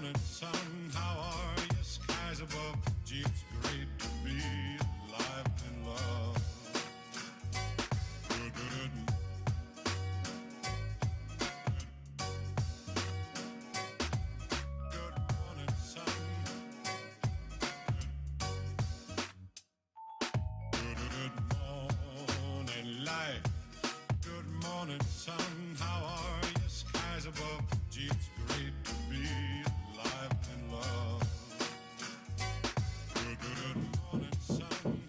morning, sun. How are you? Skies above. Gee, it's great to be alive and in love. Good. Good morning, sun. Good morning, life. Good morning, sun. How are you? Skies above. Gee, it's great to be alive and in love. Good morning, sun.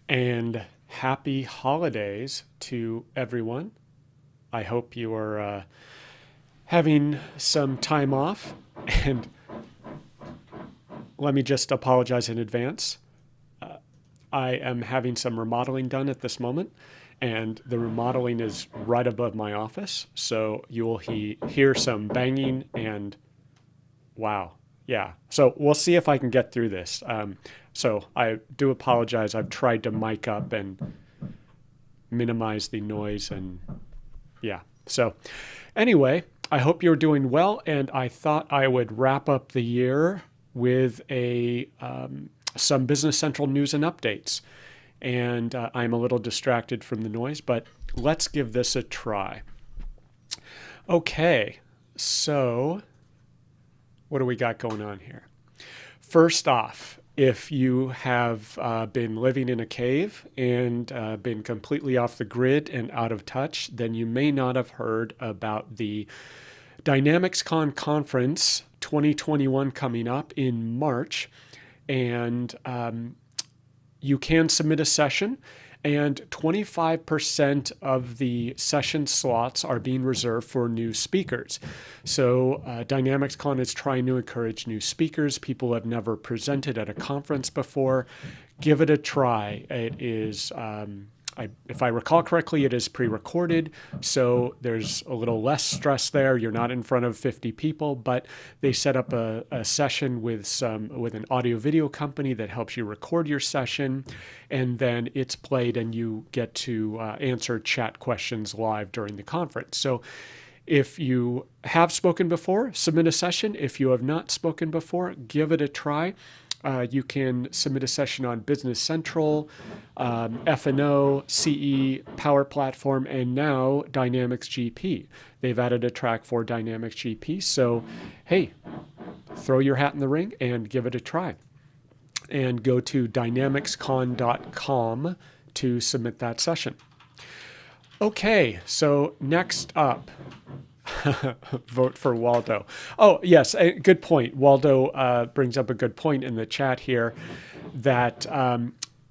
And happy holidays to everyone. I hope you are having some time off. And let me just apologize in advance. I am having some remodeling done at this moment, and the remodeling is right above my office. So you will hear some banging and wow. Yeah. So we'll see if I can get through this. So I do apologize. I've tried to mic up and minimize the noise and yeah. So anyway, I hope you're doing well. And I thought I would wrap up the year with some Business Central news and updates. And I'm a little distracted from the noise, but let's give this a try. Okay. So what do we got going on here? First off, if you have been living in a cave and been completely off the grid and out of touch, then you may not have heard about the DynamicsCon conference 2021 coming up in March. And you can submit a session, and 25% of the session slots are being reserved for new speakers. So DynamicsCon is trying to encourage new speakers. People who have never presented at a conference before. Give it a try. It is, if I recall correctly, it is pre-recorded, so there's a little less stress there. You're not in front of 50 people, but they set up a session with an audio-video company that helps you record your session, and then it's played and you get to answer chat questions live during the conference. So if you have spoken before, submit a session. If you have not spoken before, give it a try. You can submit a session on Business Central, F&O, CE, Power Platform, and now Dynamics GP. They've added a track for Dynamics GP. So, hey, throw your hat in the ring and give it a try. And go to dynamicscon.com to submit that session. Okay, so next up, vote for Waldo. Oh, yes, a good point. Waldo brings up a good point in the chat here that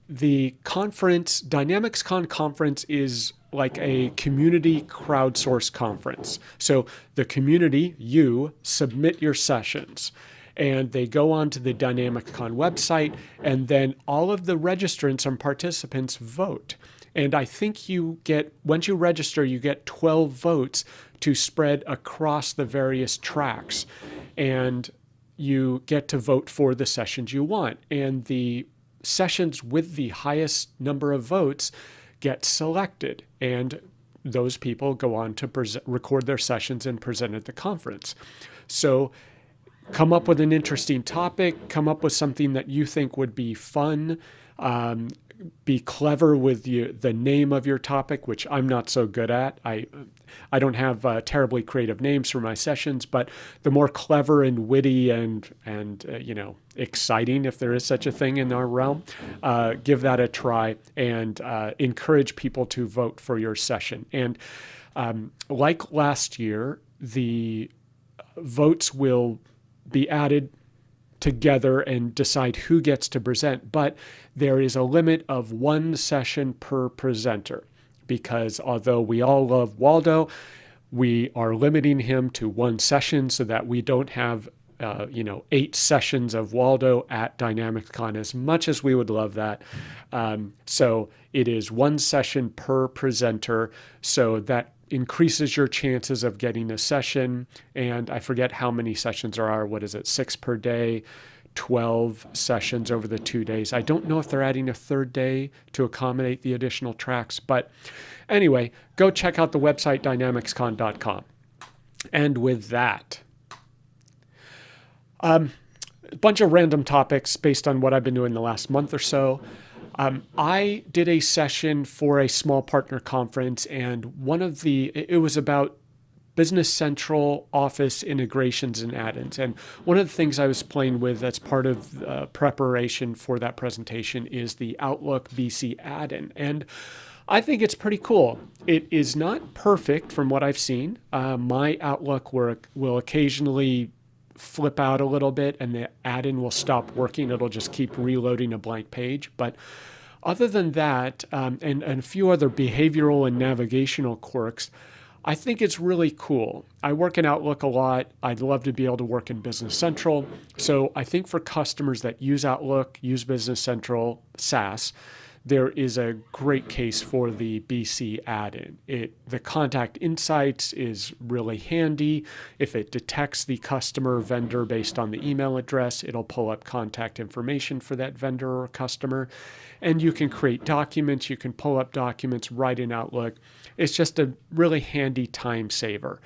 the conference, DynamicsCon conference, is like a community crowdsourced conference. So the community, you, submit your sessions, and they go onto the DynamicsCon website, and then all of the registrants and participants vote. And I think you get, once you register, you get 12 votes to spread across the various tracks. And you get to vote for the sessions you want. And the sessions with the highest number of votes get selected. And those people go on to record their sessions and present at the conference. So come up with an interesting topic, come up with something that you think would be fun. Be clever with the name of your topic, which I'm not so good at. I don't have terribly creative names for my sessions, but the more clever and witty and exciting, if there is such a thing in our realm, give that a try and encourage people to vote for your session. And like last year, the votes will be added together and decide who gets to present, but there is a limit of one session per presenter, because although we all love Waldo, we are limiting him to one session so that we don't have 8 sessions of Waldo at DynamicsCon, as much as we would love that. So it is one session per presenter, so that increases your chances of getting a session. And I forget how many sessions there are. What is it? 6 per day, 12 sessions over the 2 days. I don't know if they're adding a third day to accommodate the additional tracks, but anyway, go check out the website DynamicsCon.com. And with that, a bunch of random topics based on what I've been doing the last month or so. I did a session for a small partner conference, and it was about Business Central Office integrations and add-ins. And one of the things I was playing with as part of preparation for that presentation is the Outlook BC add-in. And I think it's pretty cool. It is not perfect from what I've seen. My Outlook will occasionally flip out a little bit and the add-in will stop working. It'll just keep reloading a blank page. But other than that, and a few other behavioral and navigational quirks, I think it's really cool. I work in Outlook a lot. I'd love to be able to work in Business Central. So I think for customers that use Outlook, use Business Central SaaS, there is a great case for the BC add-in. The contact insights is really handy. If it detects the customer vendor based on the email address, it'll pull up contact information for that vendor or customer. And you can create documents. You can pull up documents right in Outlook. It's just a really handy time saver.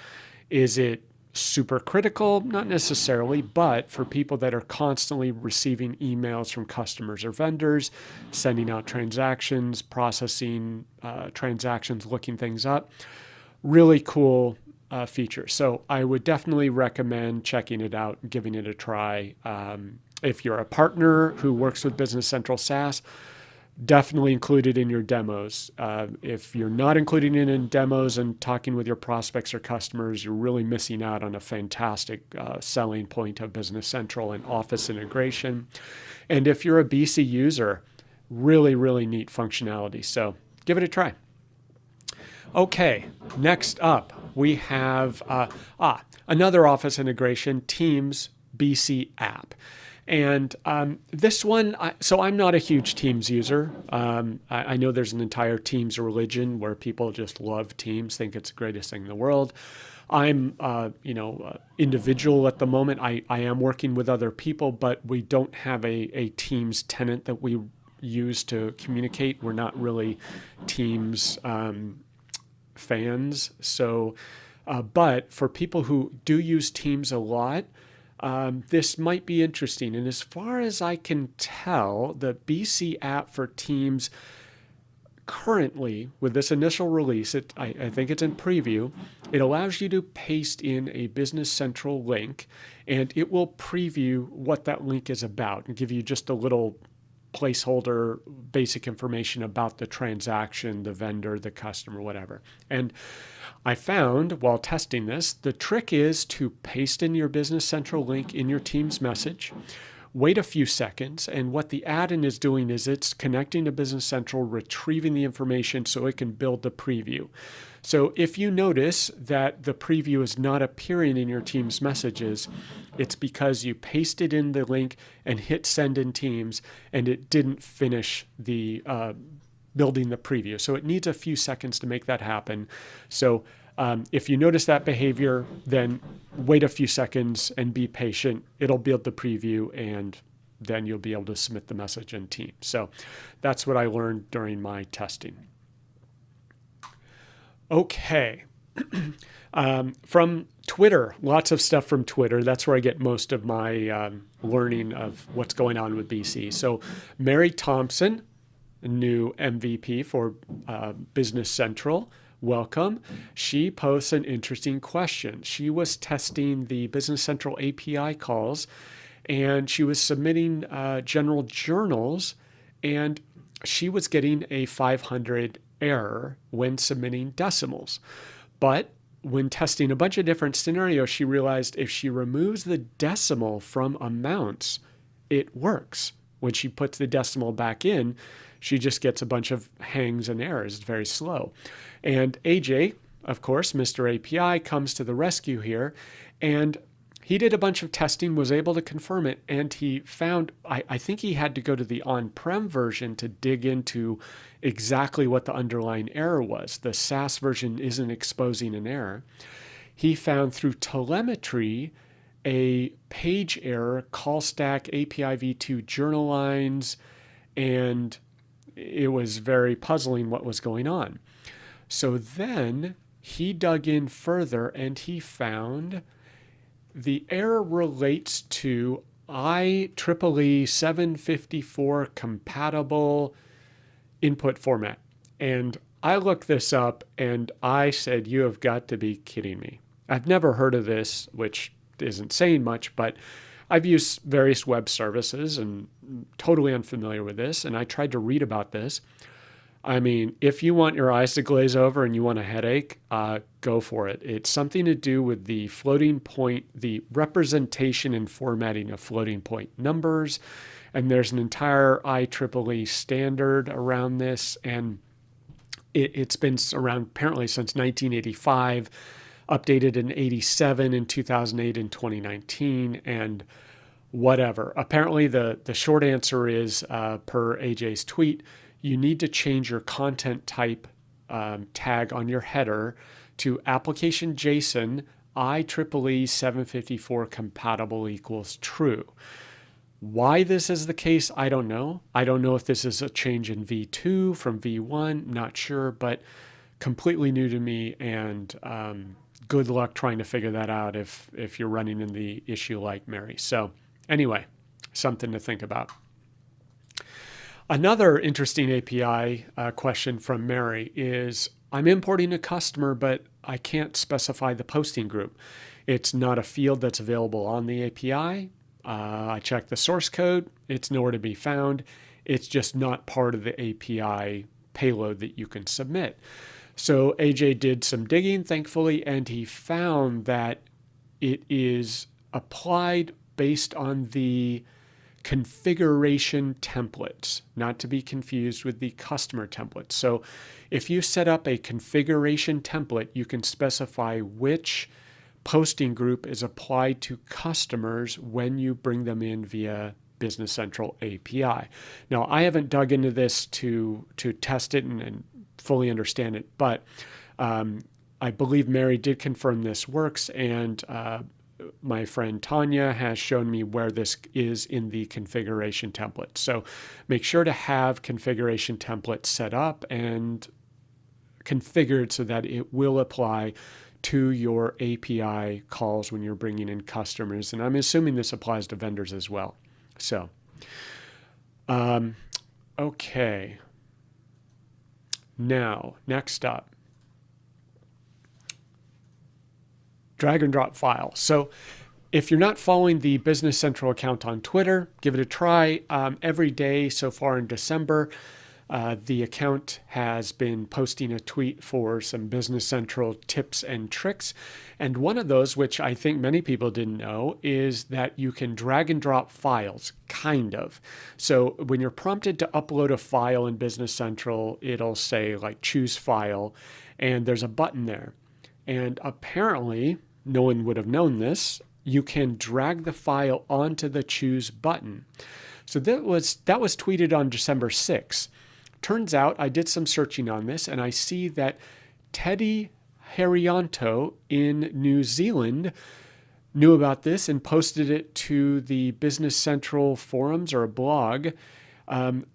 Is it super critical? Not necessarily, but for people that are constantly receiving emails from customers or vendors, sending out transactions, processing transactions, looking things up, really cool feature. So I would definitely recommend checking it out and giving it a try. If you're a partner who works with Business Central SaaS, definitely include it in your demos. If you're not including it in demos and talking with your prospects or customers, you're really missing out on a fantastic selling point of Business Central and Office integration. And if you're a BC user, really, really neat functionality. So give it a try. Okay, next up, we have another Office integration, Teams BC app. And this one, so I'm not a huge Teams user. I know there's an entire Teams religion where people just love Teams, think it's the greatest thing in the world. I'm, individual at the moment. I am working with other people, but we don't have a Teams tenant that we use to communicate. We're not really Teams fans. So, but for people who do use Teams a lot, this might be interesting. And as far as I can tell, the BC app for Teams currently, with this initial release, I think it's in preview, it allows you to paste in a Business Central link, and it will preview what that link is about and give you just a little placeholder, basic information about the transaction, the vendor, the customer, whatever. And I found while testing this, the trick is to paste in your Business Central link in your Teams message, wait a few seconds, and what the add-in is doing is it's connecting to Business Central, retrieving the information so it can build the preview. So if you notice that the preview is not appearing in your Teams messages, it's because you pasted in the link and hit send in Teams, and it didn't finish the building the preview. So it needs a few seconds to make that happen. So if you notice that behavior, then wait a few seconds and be patient. It'll build the preview, and then you'll be able to submit the message in Teams. So that's what I learned during my testing. Okay. From Twitter, lots of stuff from Twitter. That's where I get most of my learning of what's going on with BC. So Mary Thompson, new MVP for Business Central, welcome. She posts an interesting question. She was testing the Business Central API calls, and she was submitting general journals, and she was getting a 500 error when submitting decimals. But when testing a bunch of different scenarios, she realized if she removes the decimal from amounts, it works. When she puts the decimal back in, she just gets a bunch of hangs and errors. It's very slow. And AJ, of course, Mr. API, comes to the rescue here, and he did a bunch of testing, was able to confirm it, and he found, I think he had to go to the on-prem version to dig into exactly what the underlying error was. The SaaS version isn't exposing an error. He found through telemetry a page error, call stack API v2 journal lines, and it was very puzzling what was going on. So then he dug in further and he found the error relates to IEEE 754 compatible input format. And I looked this up and I said, you have got to be kidding me. I've never heard of this, which isn't saying much, but I've used various web services and totally unfamiliar with this. And I tried to read about this. I mean, if you want your eyes to glaze over and you want a headache, go for it. It's something to do with the floating point, the representation and formatting of floating point numbers. And there's an entire IEEE standard around this. And it's been around apparently since 1985, updated in 87, in 2008, in 2019, and whatever. Apparently, the short answer is, per AJ's tweet, you need to change your content type tag on your header to application JSON IEEE 754 compatible equals true. Why this is the case, I don't know. I don't know if this is a change in V2 from V1, not sure, but completely new to me, and good luck trying to figure that out if you're running in the issue like Mary. So anyway, something to think about. Another interesting API question from Mary is, I'm importing a customer, but I can't specify the posting group. It's not a field that's available on the API. I checked the source code. It's nowhere to be found. It's just not part of the API payload that you can submit. So AJ did some digging, thankfully, and he found that it is applied based on the configuration templates, not to be confused with the customer templates. So if you set up a configuration template, you can specify which posting group is applied to customers when you bring them in via Business Central API. Now, I haven't dug into this to test it and fully understand it, but I believe Mary did confirm this works, and my friend Tanya has shown me where this is in the configuration template. So make sure to have configuration templates set up and configured so that it will apply to your API calls when you're bringing in customers. And I'm assuming this applies to vendors as well. So, okay. Now, next up, drag and drop file. So if you're not following the Business Central account on Twitter, give it a try. Every day so far in December, the account has been posting a tweet for some Business Central tips and tricks. And one of those, which I think many people didn't know, is that you can drag and drop files, kind of. So when you're prompted to upload a file in Business Central, it'll say like choose file, and there's a button there. And apparently, no one would have known this, you can drag the file onto the choose button. So that was tweeted on December 6th. Turns out I did some searching on this, and I see that Teddy Herianto in New Zealand knew about this and posted it to the Business Central forums or a blog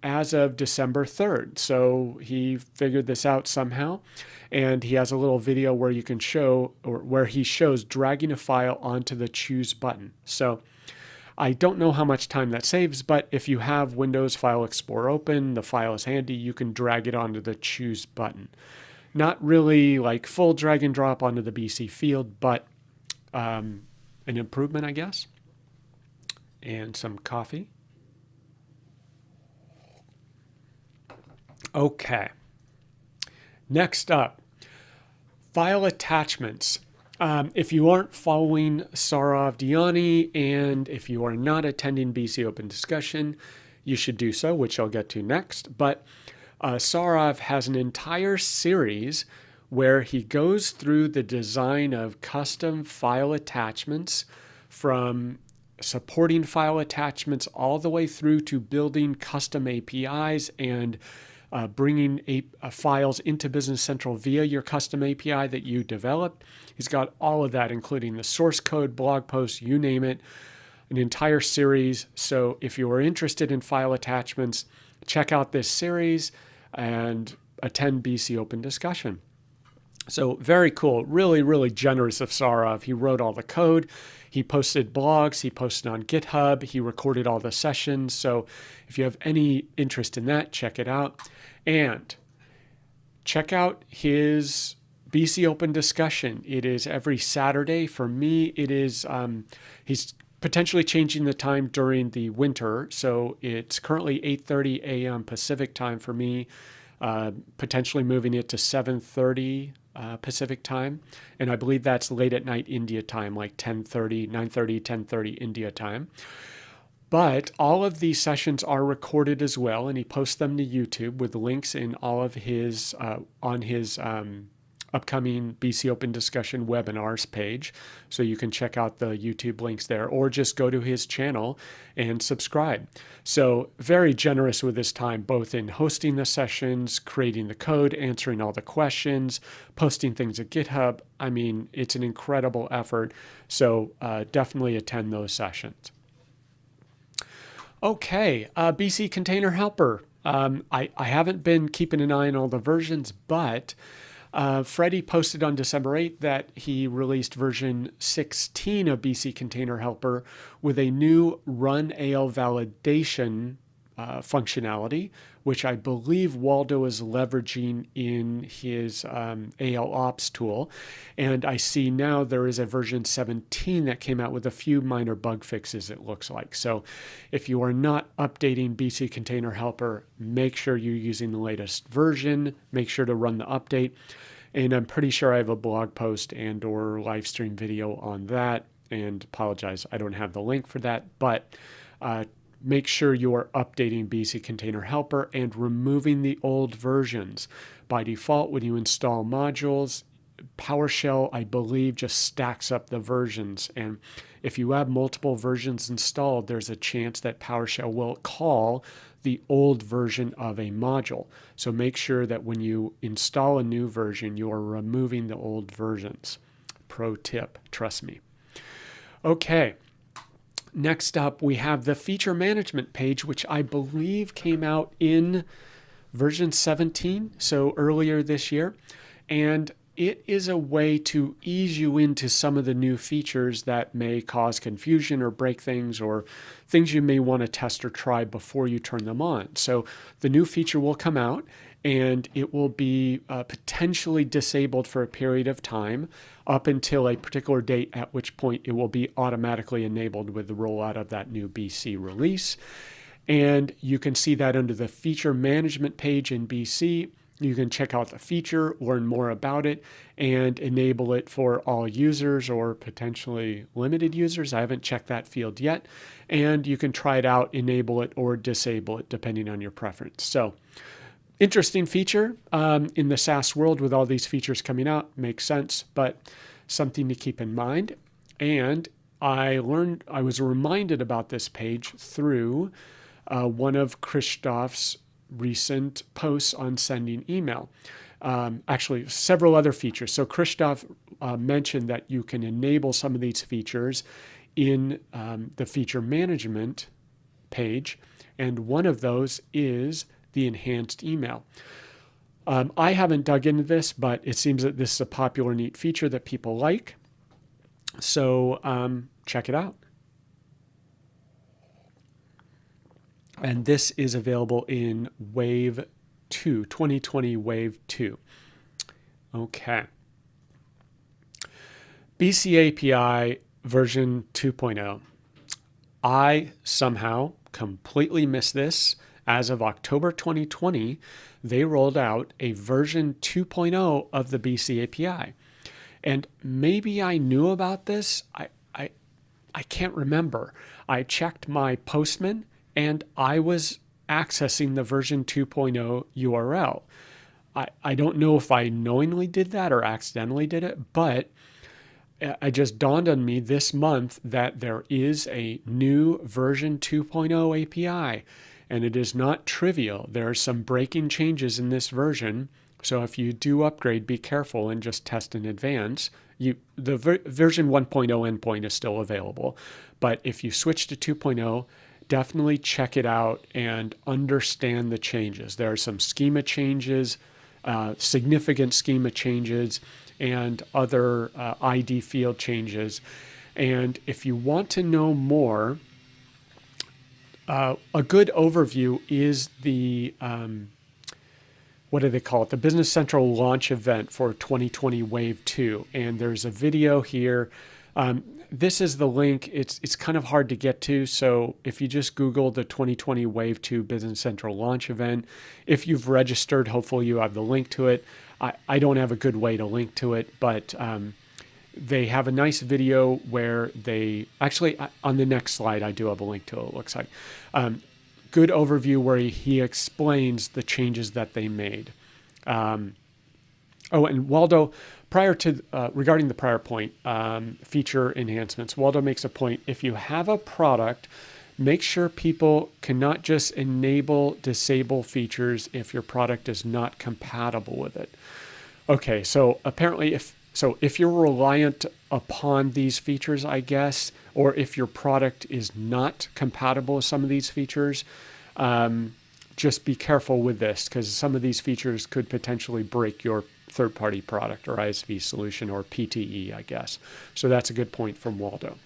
as of December 3rd. So he figured this out somehow, and he has a little video where you can show, or where he shows dragging a file onto the choose button. So I don't know how much time that saves, but if you have Windows File Explorer open, the file is handy, you can drag it onto the choose button. Not really like full drag and drop onto the BC field, but an improvement, I guess. And some coffee. Okay. Next up, file attachments. If you aren't following Saurav Diani, and if you are not attending BCOpen Discussion, you should do so, which I'll get to next. But Saurav has an entire series where he goes through the design of custom file attachments, from supporting file attachments all the way through to building custom APIs and bringing files into Business Central via your custom API that you developed. He's got all of that, including the source code, blog posts, you name it, an entire series. So if you are interested in file attachments, check out this series and attend BCOpen Discussion. So very cool, really, really generous of Saurav. He wrote all the code. He posted blogs. He posted on GitHub. He recorded all the sessions. So if you have any interest in that, check it out. And check out his BCOpen Discussion. It is every Saturday. For me, it is, he's potentially changing the time during the winter. So it's currently 8:30 a.m. Pacific time for me, potentially moving it to 7:30 Pacific time. And I believe that's late at night India time, like 10:30, 9:30, 10:30 India time. But all of these sessions are recorded as well, and he posts them to YouTube with links in all of his, on his upcoming BCOpen Discussion webinars page. So you can check out the YouTube links there, or just go to his channel and subscribe. So very generous with his time, both in hosting the sessions, creating the code, answering all the questions, posting things at GitHub. I mean, it's an incredible effort. So definitely attend those sessions. Okay, BC Container Helper. I haven't been keeping an eye on all the versions, but Freddie posted on December 8th that he released version 16 of BC Container Helper with a new run AL validation functionality, which I believe Waldo is leveraging in his AL Ops tool. And I see now there is a version 17 that came out with a few minor bug fixes, it looks like. So if you are not updating BC Container Helper, make sure you're using the latest version. Make sure to run the update. And I'm pretty sure I have a blog post and or live stream video on that. And apologize, I don't have the link for that. But make sure you are updating BC Container Helper and removing the old versions. By default, when you install modules, PowerShell, I believe, just stacks up the versions. And if you have multiple versions installed, there's a chance that PowerShell will call the old version of a module. So make sure that when you install a new version, you are removing the old versions. Pro tip, trust me. Okay. Next up, we have the feature management page, which I believe came out in version 17, so earlier this year. And it is a way to ease you into some of the new features that may cause confusion or break things, or things you may want to test or try before you turn them on. So the new feature will come out, and it will be potentially disabled for a period of time up until a particular date, at which point it will be automatically enabled with the rollout of that new BC release. And you can see that under the feature management page in BC. You can check out the feature, learn more about it, and enable it for all users or potentially limited users. I haven't checked that field yet. And you can try it out, enable it, or disable it, depending on your preference. So interesting feature in the SaaS world with all these features coming out. Makes sense, but something to keep in mind. And I was reminded about this page through one of Christoph's recent posts on sending email. Actually, several other features. So Christoph mentioned that you can enable some of these features in the feature management page. And one of those is the enhanced email. I haven't dug into this, but it seems that this is a popular, neat feature that people like. So check it out. And this is available in Wave 2, 2020 Wave 2. Okay. BC API version 2.0. I somehow completely missed this. As of October 2020, they rolled out a version 2.0 of the BC API. And maybe I knew about this. I can't remember. I checked my Postman and I was accessing the version 2.0 URL. I don't know if I knowingly did that or accidentally did it, but it just dawned on me this month that there is a new version 2.0 API. and it is not trivial. There are some breaking changes in this version, so if you do upgrade, be careful and just test in advance. Version 1.0 endpoint is still available, but if you switch to 2.0, definitely check it out and understand the changes. There are some schema changes, significant schema changes, and other ID field changes. And if you want to know more, a good overview is the what do they call it? The Business Central launch event for 2020 Wave 2. And there's a video here. This is the link. It's kind of hard to get to. So if you just Google the 2020 Wave 2 Business Central launch event, if you've registered, hopefully you have the link to it. I don't have a good way to link to it, but they have a nice video where they actually, on the next slide, I do have a link to it, it looks like. Good overview where he explains the changes that they made. And Waldo, regarding the prior point, feature enhancements, Waldo makes a point. If you have a product, make sure people cannot just disable features if your product is not compatible with it. Okay, so apparently if you're reliant upon these features, I guess, or if your product is not compatible with some of these features, just be careful with this, because some of these features could potentially break your third-party product or ISV solution, or PTE, I guess. So that's a good point from Waldo.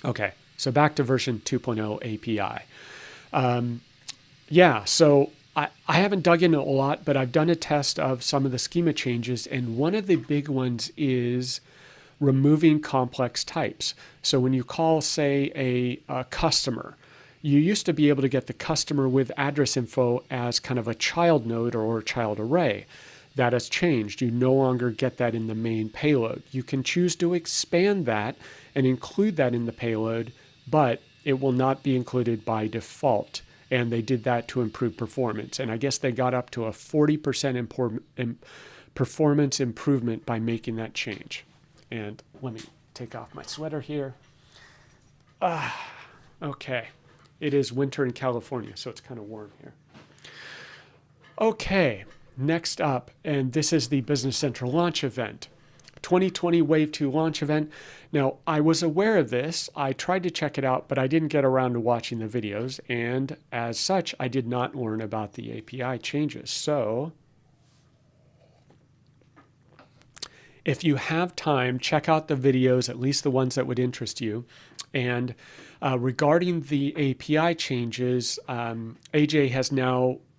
Okay, so back to version 2.0 API. So I haven't dug in a lot, but I've done a test of some of the schema changes, and one of the big ones is removing complex types. So when you call, say, a customer, you used to be able to get the customer with address info as kind of a child node or a child array. That has changed. You no longer get that in the main payload. You can choose to expand that and include that in the payload, but it will not be included by default. And they did that to improve performance. And I guess they got up to a 40% performance improvement by making that change. And let me take off my sweater here. Okay. It is winter in California, so it's kind of warm here. Okay, next up, and this is the Business Central launch event. 2020 Wave 2 launch event. Now, I was aware of this. I tried to check it out, but I didn't get around to watching the videos. And as such, I did not learn about the API changes. So if you have time, check out the videos, at least the ones that would interest you. And regarding the API changes, AJ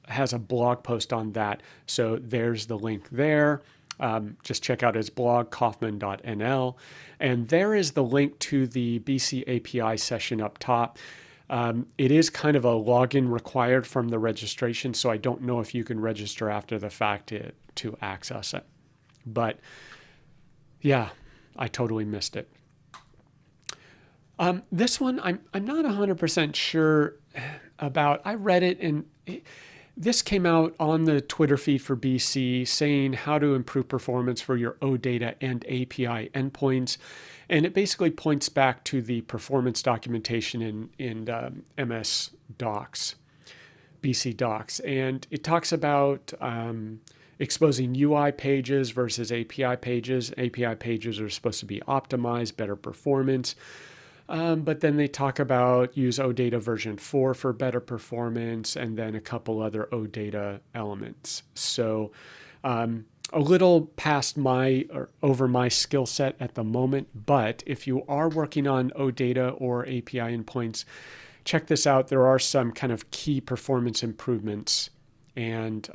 has a blog post on that. So there's the link there. Just check out his blog, kaufman.nl. And there is the link to the BC API session up top. It is kind of a login required from the registration, so I don't know if you can register after the fact to access it. But yeah, I totally missed it. This one, I'm not 100% sure about. I read it, and this came out on the Twitter feed for BC saying how to improve performance for your OData and API endpoints. And it basically points back to the performance documentation in MS Docs, BC Docs. And it talks about exposing UI pages versus API pages. API pages are supposed to be optimized, better performance. But then they talk about use OData version 4 for better performance, and then a couple other OData elements. So a little past over my skill set at the moment, but if you are working on OData or API endpoints, check this out. There are some kind of key performance improvements. And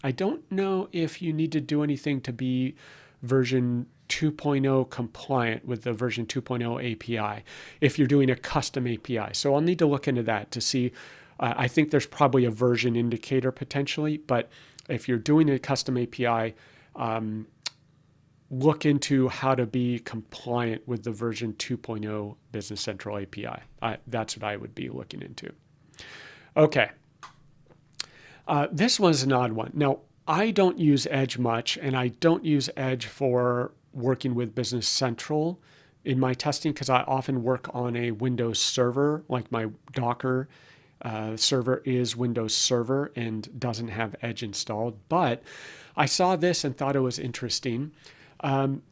I don't know if you need to do anything to be version 2.0 compliant with the version 2.0 API if you're doing a custom API. So I'll need to look into that to see. I think there's probably a version indicator potentially, but if you're doing a custom API, look into how to be compliant with the version 2.0 Business Central API. That's what I would be looking into. Okay. This was an odd one. Now, I don't use Edge much, and I don't use Edge for working with Business Central in my testing because I often work on a Windows server, like my Docker server is Windows Server and doesn't have Edge installed. But I saw this and thought it was interesting.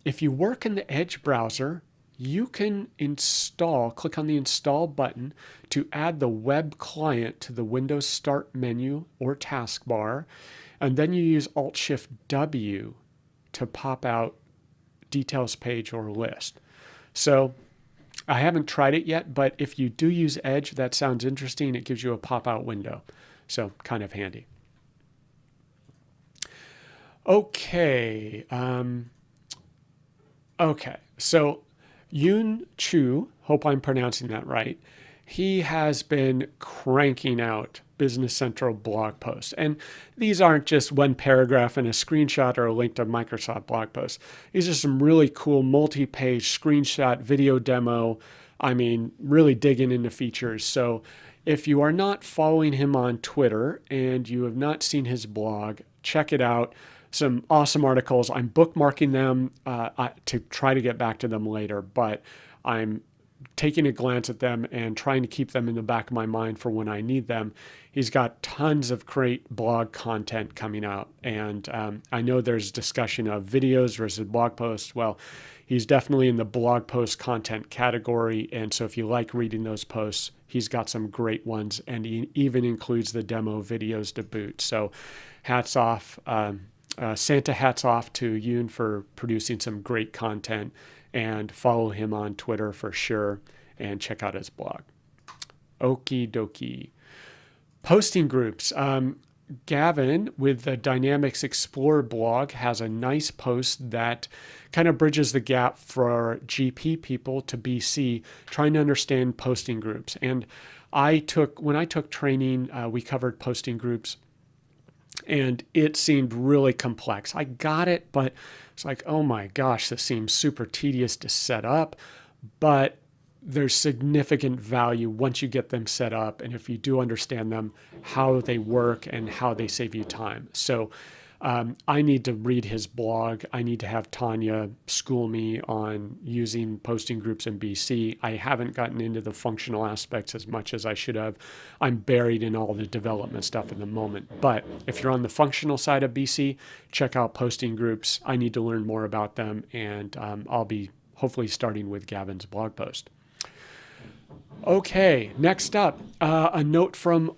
If you work in the Edge browser, you can click on the install button to add the web client to the Windows Start menu or taskbar, and then you use Alt-Shift-W to pop out details page or list. So I haven't tried it yet, but if you do use Edge, that sounds interesting. It gives you a pop-out window, so kind of handy. Okay. So Yoon Chu, hope I'm pronouncing that right, he has been cranking out Business Central blog posts. And these aren't just one paragraph and a screenshot or a link to Microsoft blog posts. These are some really cool multi-page screenshot video demo. I mean, really digging into features. So if you are not following him on Twitter and you have not seen his blog, check it out. Some awesome articles. I'm bookmarking them to try to get back to them later, but I'm taking a glance at them and trying to keep them in the back of my mind for when I need them. He's got tons of great blog content coming out, and I know there's discussion of videos versus blog posts. Well, he's definitely in the blog post content category, and so if you like reading those posts, he's got some great ones, and he even includes the demo videos to boot. So hats off. Santa hats off to Yoon for producing some great content, and follow him on Twitter for sure and check out his blog. Okie dokie. Posting groups. Gavin with the Dynamics Explorer blog has a nice post that kind of bridges the gap for GP people to BC trying to understand posting groups. And when I took training, we covered posting groups. And it seemed really complex. I got it, but it's like, oh my gosh, this seems super tedious to set up. But there's significant value once you get them set up. And if you do understand them, how they work and how they save you time. So I need to read his blog. I need to have Tanya school me on using posting groups in BC. I haven't gotten into the functional aspects as much as I should have. I'm buried in all the development stuff in the moment. But if you're on the functional side of BC, check out posting groups. I need to learn more about them, and I'll be hopefully starting with Gavin's blog post. Okay, next up, a note from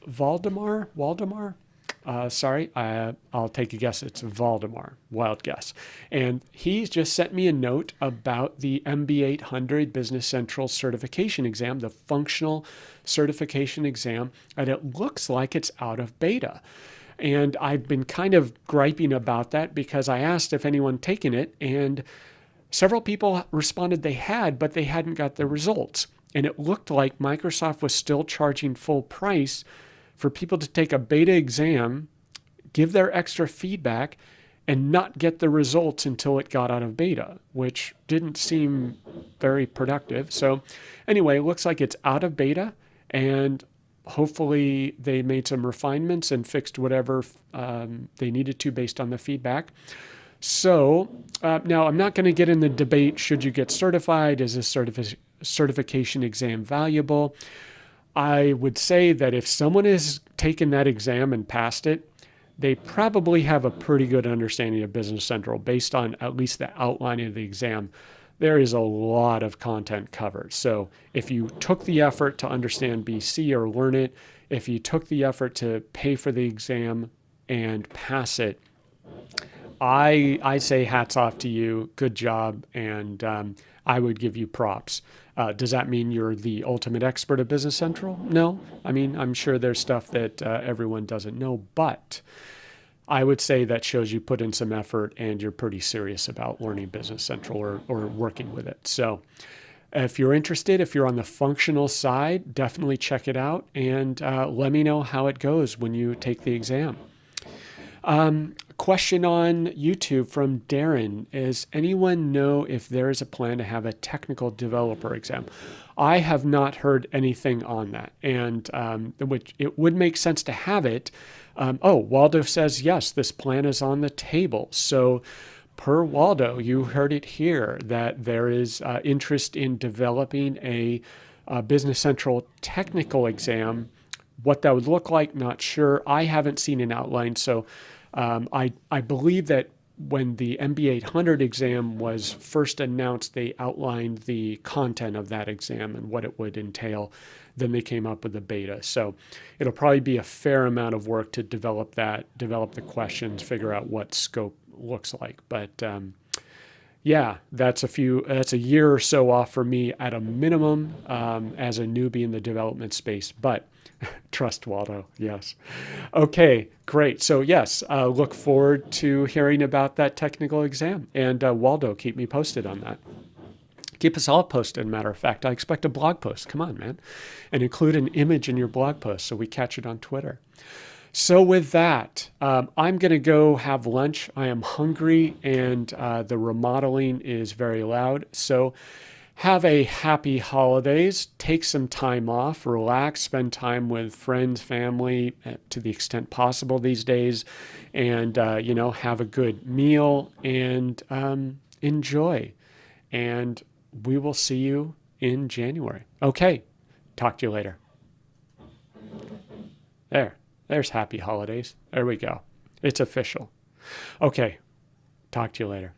Valdemar. I'll take a guess. It's Valdemar, wild guess. And he's just sent me a note about the MB800 Business Central certification exam, the functional certification exam, and it looks like it's out of beta. And I've been kind of griping about that because I asked if anyone taken it, and several people responded they had, but they hadn't got the results. And it looked like Microsoft was still charging full price for people to take a beta exam, give their extra feedback, and not get the results until it got out of beta, which didn't seem very productive. So anyway, it looks like it's out of beta, and hopefully they made some refinements and fixed whatever they needed to based on the feedback. So now I'm not going to get in the debate, should you get certified? Is this certification exam valuable? I would say that if someone has taken that exam and passed it, they probably have a pretty good understanding of Business Central based on at least the outline of the exam. There is a lot of content covered. So if you took the effort to understand BC or learn it, if you took the effort to pay for the exam and pass it, I say hats off to you. Good job. And I would give you props. Does that mean you're the ultimate expert of Business Central? No. I mean, I'm sure there's stuff that everyone doesn't know, but I would say that shows you put in some effort and you're pretty serious about learning Business Central or working with it. So if you're interested, if you're on the functional side, definitely check it out and let me know how it goes when you take the exam. Question on YouTube from Darren is, anyone know if there is a plan to have a technical developer exam? I have not heard anything on that, and which it would make sense to have it. Waldo says, yes, this plan is on the table. So per Waldo, you heard it here that there is interest in developing a Business Central technical exam. What that would look like, not sure. I haven't seen an outline, so I believe that when the MB 800 exam was first announced, they outlined the content of that exam and what it would entail. Then they came up with the beta. So it'll probably be a fair amount of work to develop the questions, figure out what scope looks like. But yeah, that's a year or so off for me at a minimum as a newbie in the development space. But trust Waldo, yes. Okay, great. So yes, look forward to hearing about that technical exam. And Waldo, keep me posted on that. Keep us all posted, matter of fact. I expect a blog post. Come on, man. And include an image in your blog post so we catch it on Twitter. So with that, I'm going to go have lunch. I am hungry, and the remodeling is very loud. So have a happy holidays. Take some time off, relax, spend time with friends, family to the extent possible these days, and have a good meal and enjoy. And we will see you in January. Okay, talk to you later. There's happy holidays. There we go. It's official. Okay, talk to you later.